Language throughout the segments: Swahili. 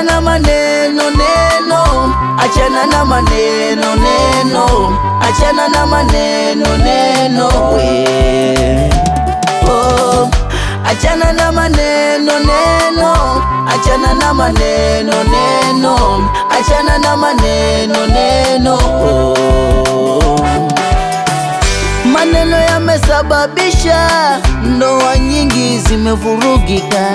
achana na maneno neno, achana na maneno neno, achana na maneno neno we. Oh, achana na maneno neno, achana na maneno neno, achana na maneno neno. Oh, maneno yamesababisha ndoa nyingi zimevurugika.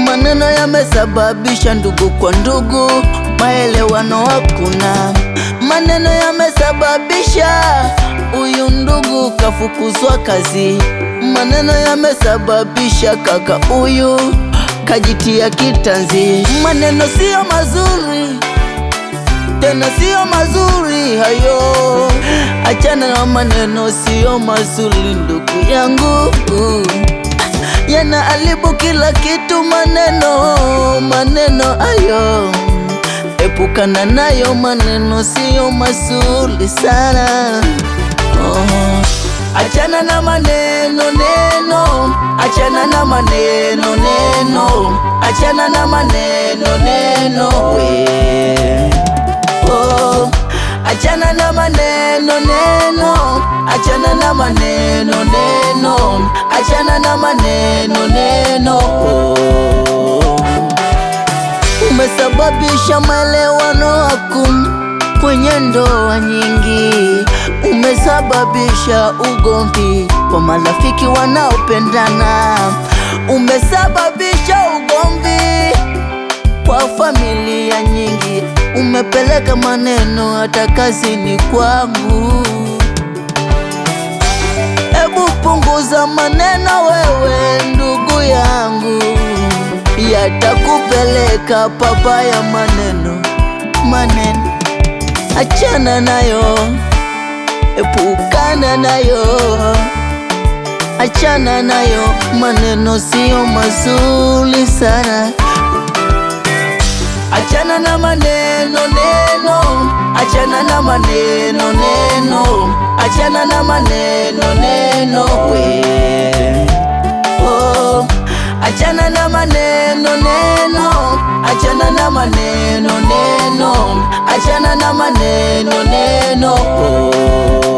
Maneno yamesababisha ndugu kwa ndugu maelewano hakuna. Maneno yamesababisha huyu ndugu kafukuzwa kazi. Maneno yamesababisha kaka huyu kajitia kitanzi. Maneno sio mazuri, tena sio mazuri hayo. Achana na maneno sio mazuri ndugu yangu, yanaharibu kila kitu. Maneno ayo, epukana nayo. Maneno sio mazuri sana. Achana na maneno neno, achana na maneno neno, achana na maneno neno we. Oh, achana na maneno neno, achana na maneno neno, achana na maneno neno. Oh, umesababisha maelewano hakuna kwenye ndoa nyingi. Umesababisha ugomvi kwa marafiki wanaopendana. Umesababisha ugomvi kwa familia nyingi. Umepeleka maneno hata kazini kwangu. Ebu punguza maneno wewe ndugu yangu, yatakupeleka pabaya. Maneno achana nayo, epukana nayo, achana nayo. Maneno sio mazuri sana. Achana na maneno neno, achana na maneno neno, achana na maneno neno we. Oh, achana na maneno neno, achana na maneno neno, achana na maneno neno. Oh.